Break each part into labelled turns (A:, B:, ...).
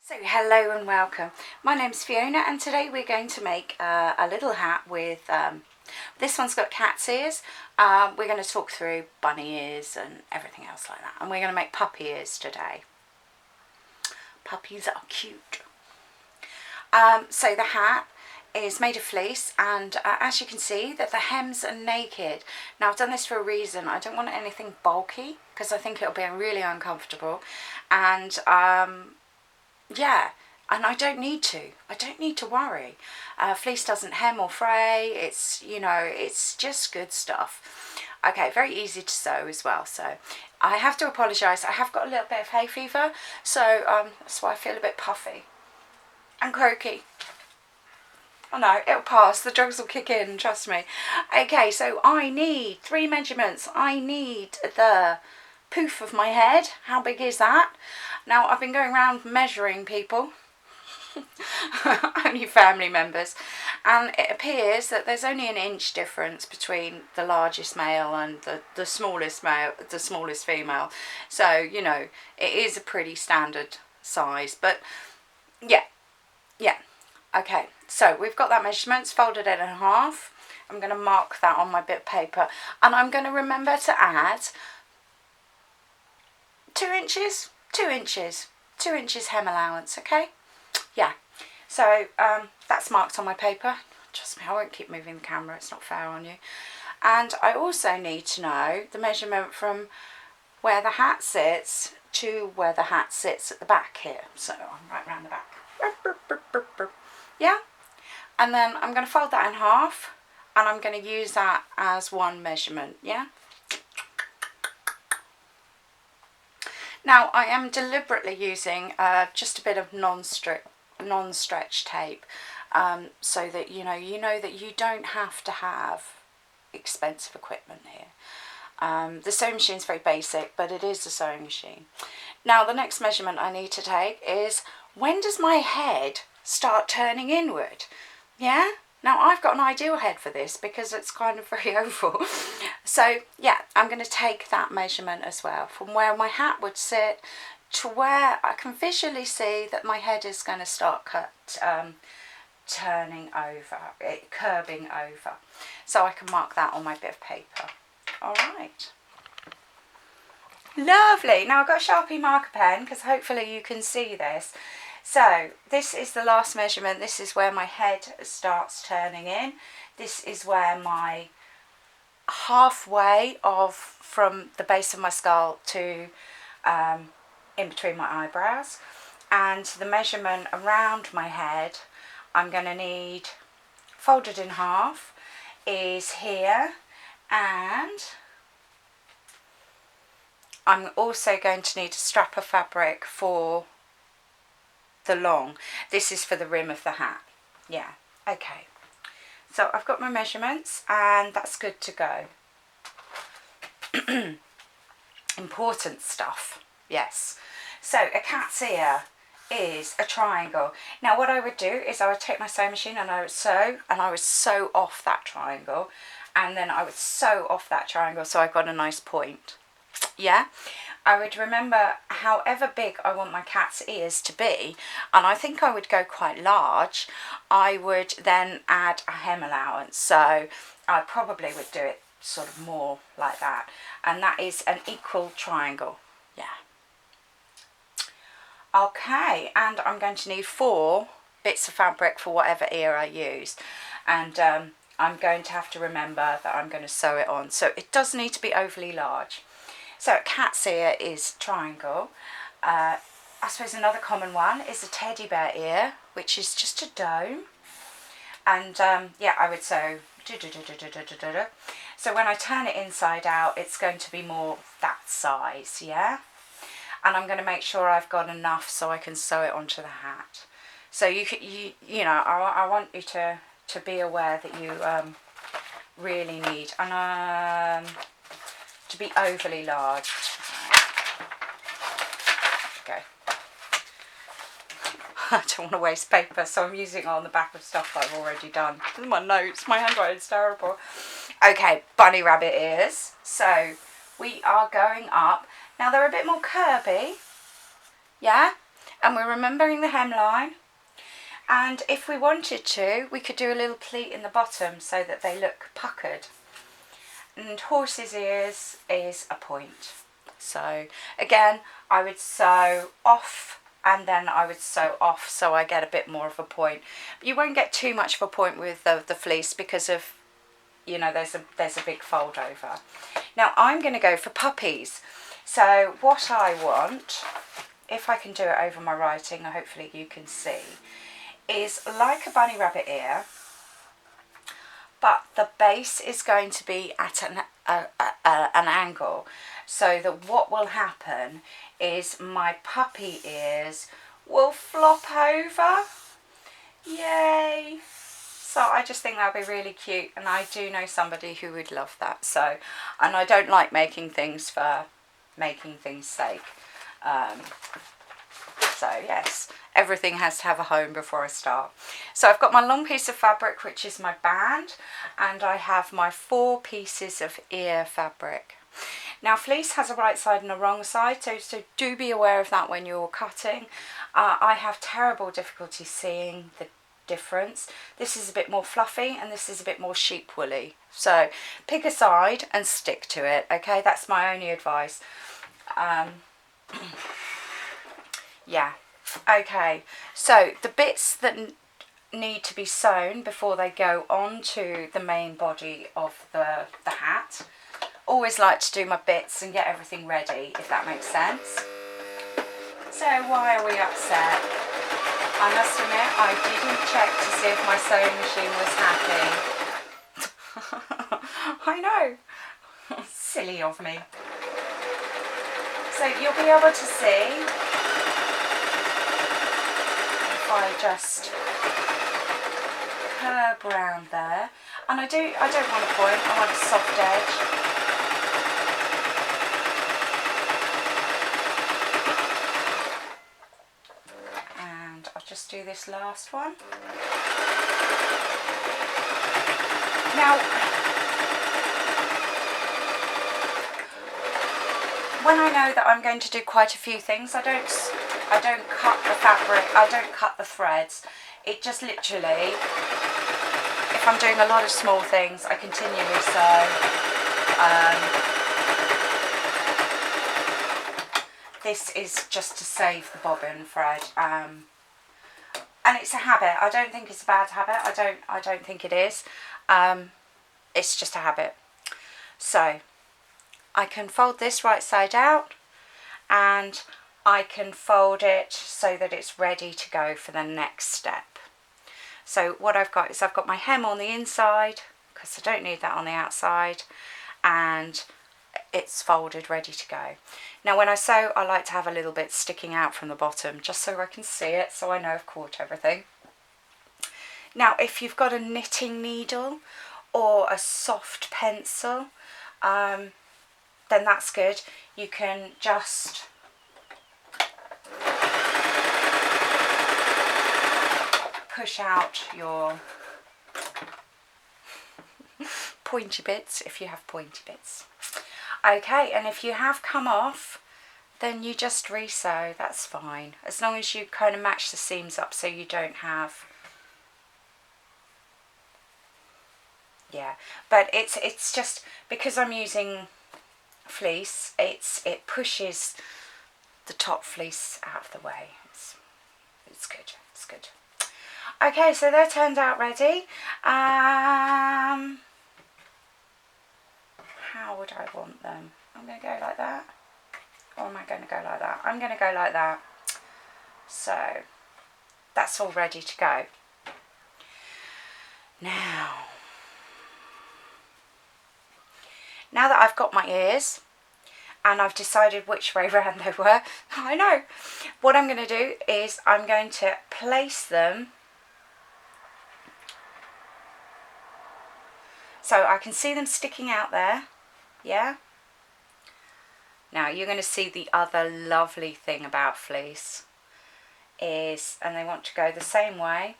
A: So hello and welcome. My name's Fiona and today we're going to make a little hat with, this one's got cat's ears. We're going to talk through bunny ears and everything else like that. And we're going to make puppy ears today. Puppies are cute. So the hat is made of fleece and as you can see that the hems are naked. Now I've done this for a reason. I don't want anything bulky because I think it'll be really uncomfortable. And yeah, and I don't need to worry. Fleece doesn't hem or fray. It's, you know, it's just good stuff. Okay, very easy to sew as well. So I have to apologise. I have got a little bit of hay fever, so that's why I feel a bit puffy and croaky. Oh no, it'll pass. The drugs will kick in, trust me. Okay, so I need 3 measurements. I need the poof of my head. How big is that? Now I've been going around measuring people, only family members, and it appears that there's only an inch difference between the largest male and the smallest male, the smallest female. So, you know, it is a pretty standard size, but yeah. Okay, so we've got that measurements folded in half. I'm going to mark that on my bit of paper, and I'm going to remember to add 2 inches. 2 inches hem allowance, okay? Yeah, so that's marked on my paper. Trust me, I won't keep moving the camera, it's not fair on you. And I also need to know the measurement from where the hat sits to where the hat sits at the back here. So I'm right round the back. Yeah? And then I'm going to fold that in half and I'm going to use that as one measurement, yeah? Now I am deliberately using just a bit of non-stretch tape so that you know that you don't have to have expensive equipment here. The sewing machine is very basic, but it is a sewing machine. Now the next measurement I need to take is, when does my head start turning inward? Yeah? Now I've got an ideal head for this because it's kind of very oval. So yeah, I'm going to take that measurement as well, from where my hat would sit to where I can visually see that my head is going to start turning over, curving over. So I can mark that on my bit of paper. Alright. Lovely. Now I've got a Sharpie marker pen because hopefully you can see this. So this is the last measurement. This is where my head starts turning in. This is where my halfway from the base of my skull to in between my eyebrows. And the measurement around my head I'm going to need, folded in half, is here. And I'm also going to need a strap of fabric for the long. This is for the rim of the hat. Yeah, okay. So I've got my measurements and that's good to go. Important stuff, yes. So a cat's ear is a triangle. Now what I would do is I would take my sewing machine and I would sew off that triangle, and then I would sew off that triangle so I got a nice point. Yeah, I would remember however big I want my cat's ears to be, and I think I would go quite large. I would then add a hem allowance, so I probably would do it sort of more like that, and that is an equal triangle. Yeah. Okay, and I'm going to need 4 bits of fabric for whatever ear I use, and I'm going to have to remember that I'm going to sew it on, so it does need to be overly large. So a cat's ear is triangle. I suppose another common one is a teddy bear ear, which is just a dome. And yeah, I would sew. So when I turn it inside out, it's going to be more that size, yeah? And I'm going to make sure I've got enough so I can sew it onto the hat. So you know, I want you to be aware that you really need to be overly large. Okay. I don't want to waste paper, so I'm using it on the back of stuff I've already done. My notes, my handwriting's terrible. Okay, bunny rabbit ears. So we are going up. Now they're a bit more curvy, yeah? And we're remembering the hemline. And if we wanted to, we could do a little pleat in the bottom so that they look puckered. And horse's ears is a point. So again, I would sew off and then I would sew off so I get a bit more of a point. But you won't get too much of a point with the fleece because of, you know, there's a big fold over. Now I'm going to go for puppies. So what I want, if I can do it over my writing, hopefully you can see, is like a bunny rabbit ear, but the base is going to be at an angle, so that what will happen is my puppy ears will flop over. Yay! So I just think that would be really cute, and I do know somebody who would love that. So, and I don't like making things for making things' sake. So yes, everything has to have a home before I start. So I've got my long piece of fabric, which is my band, and I have my 4 pieces of ear fabric. Now fleece has a right side and a wrong side, so do be aware of that when you're cutting. I have terrible difficulty seeing the difference. This is a bit more fluffy and this is a bit more sheep woolly. So pick a side and stick to it, okay? That's my only advice. Yeah, okay, so the bits that need to be sewn before they go onto the main body of the hat, always like to do my bits and get everything ready, if that makes sense. So why are we upset? I must admit, I didn't check to see if my sewing machine was happy. I know, silly of me. So you'll be able to see, I just curb round there, and I don't want a point, I want a soft edge. And I'll just do this last one. Now, when I know that I'm going to do quite a few things, I don't cut the fabric, I don't cut the threads. It just literally, if I'm doing a lot of small things, I continually sew. This is just to save the bobbin thread. And it's a habit. I don't think it's a bad habit. I don't think it is. It's just a habit. So I can fold this right side out, and I can fold it so that it's ready to go for the next step. So what I've got is I've got my hem on the inside, because I don't need that on the outside, and it's folded ready to go. Now when I sew, I like to have a little bit sticking out from the bottom, just so I can see it, so I know I've caught everything. Now if you've got a knitting needle or a soft pencil, then that's good. You can just push out your pointy bits if you have pointy bits. Okay, and if you have come off, then you just re-sew, that's fine. As long as you kind of match the seams up so you don't have, yeah, but it's just because I'm using fleece, it pushes the top fleece out of the way. It's good, it's good. Okay, so they're turned out ready. How would I want them? I'm going to go like that, or am I going to go like that? I'm going to go like that. So that's all ready to go. Now that I've got my ears and I've decided which way round they were, I know. What I'm going to do is I'm going to place them so I can see them sticking out there, yeah? Now you're going to see the other lovely thing about fleece is, and they want to go the same way.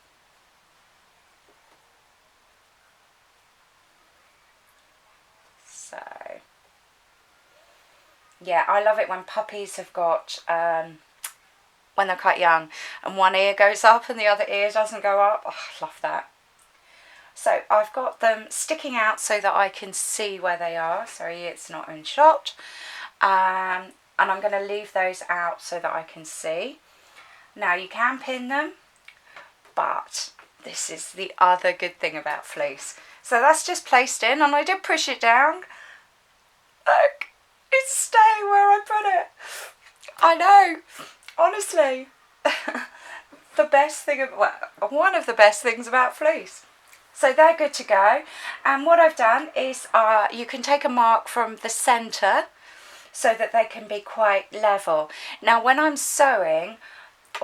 A: So, yeah, I love it when puppies have got when they're quite young, and one ear goes up and the other ear doesn't go up. Oh, I love that. So I've got them sticking out so that I can see where they are. Sorry, it's not in shot. And I'm going to leave those out so that I can see. Now you can pin them, but this is the other good thing about fleece. So that's just placed in, and I did push it down. Look, it's staying where I put it. I know, honestly. The best thing, well, one of the best things about fleece. So they're good to go. And what I've done is you can take a mark from the centre so that they can be quite level. Now when I'm sewing,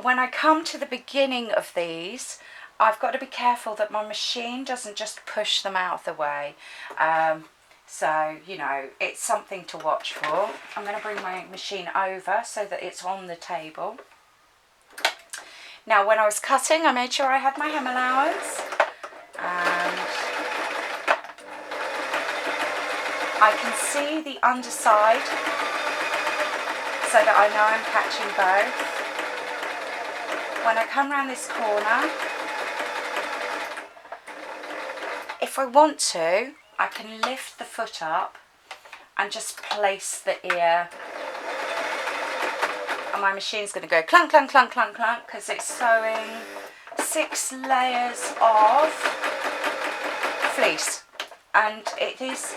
A: when I come to the beginning of these, I've got to be careful that my machine doesn't just push them out of the way. So, you know, it's something to watch for. I'm going to bring my machine over so that it's on the table. Now when I was cutting, I made sure I had my hem allowance. And I can see the underside so that I know I'm catching both. When I come around this corner, if I want to, I can lift the foot up and just place the ear. And my machine's going to go clunk, clunk, clunk, clunk, clunk, because it's sewing 6 layers of fleece, and it is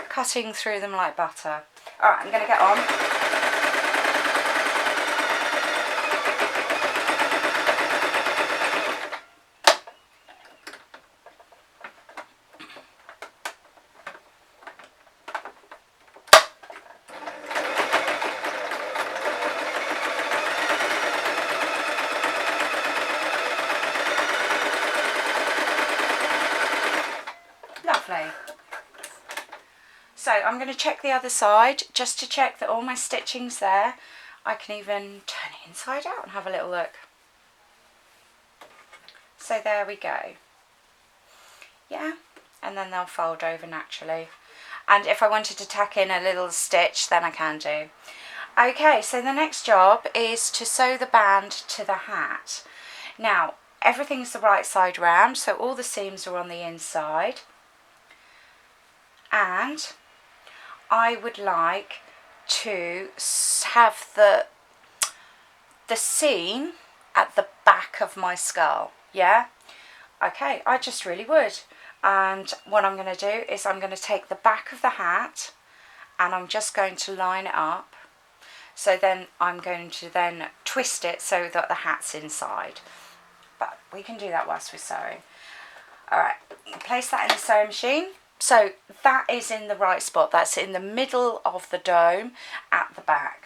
A: cutting through them like butter. Alright, I'm going to get on. Lovely. So I'm going to check the other side just to check that all my stitching's there. I can even turn it inside out and have a little look. So there we go. Yeah, and then they'll fold over naturally. And if I wanted to tack in a little stitch, then I can do. Okay, so the next job is to sew the band to the hat. Now, everything's the right side round, so all the seams are on the inside. And I would like to have the seam at the back of my skull. Yeah? Okay, I just really would. And what I'm going to do is I'm going to take the back of the hat and I'm just going to line it up. So then I'm going to then twist it so that the hat's inside. But we can do that whilst we're sewing. Alright, place that in the sewing machine. So that is in the right spot. That's in the middle of the dome at the back.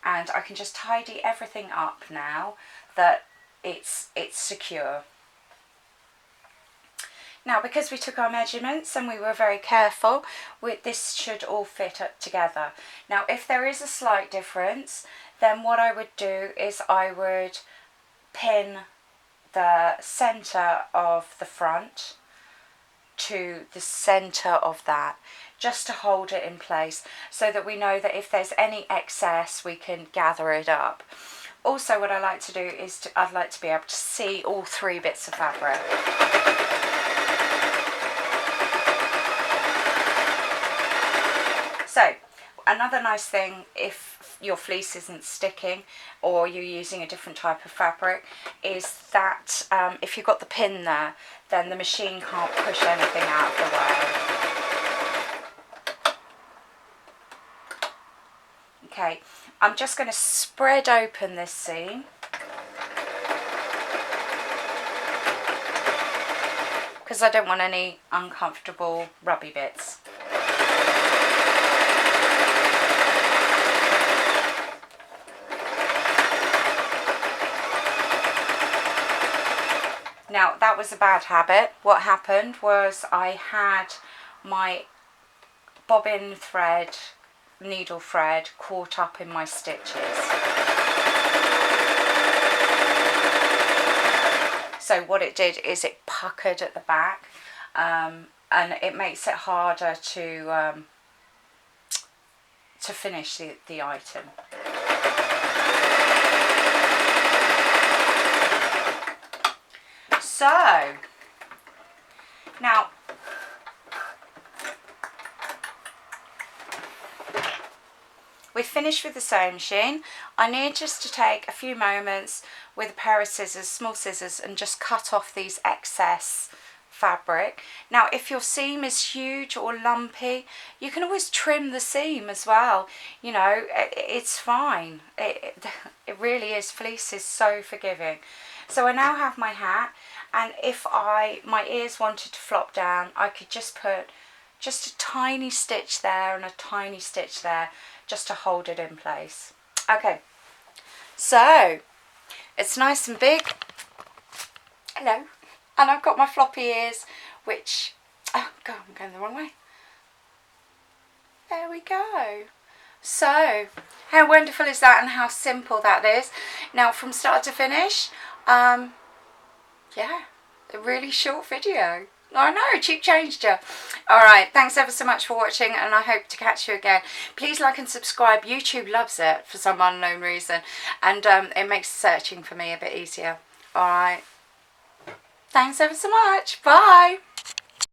A: And I can just tidy everything up now that it's secure. Now, because we took our measurements and we were very careful, this should all fit up together. Now, if there is a slight difference, then what I would do is I would pin the centre of the front to the centre of that, just to hold it in place so that we know that if there's any excess we can gather it up. Also, what I like to do is I'd like to be able to see all 3 bits of fabric. So another nice thing, if your fleece isn't sticking or you're using a different type of fabric, is that if you've got the pin there, then the machine can't push anything out of the way. Okay, I'm just going to spread open this seam. Because I don't want any uncomfortable rubby bits. Now, that was a bad habit. What happened was I had my bobbin thread, needle thread, caught up in my stitches. So what it did is it puckered at the back, and it makes it harder to to finish the item. So now we've finished with the sewing machine. I need just to take a few moments with a pair of scissors, small scissors, and just cut off these excess fabric. Now if your seam is huge or lumpy, you can always trim the seam as well. You know, it's fine. It really is. Fleece is so forgiving. So I now have my hat, and if my ears wanted to flop down, I could just put just a tiny stitch there and a tiny stitch there just to hold it in place. Okay, so it's nice and big. Hello. And I've got my floppy ears, which, oh God, I'm going the wrong way. There we go. So, how wonderful is that, and how simple that is. Now, from start to finish, yeah, a really short video. I know, cheap changed you. Alright, thanks ever so much for watching, and I hope to catch you again. Please like and subscribe. YouTube loves it for some unknown reason, and it makes searching for me a bit easier. Alright. Thanks ever so much. Bye.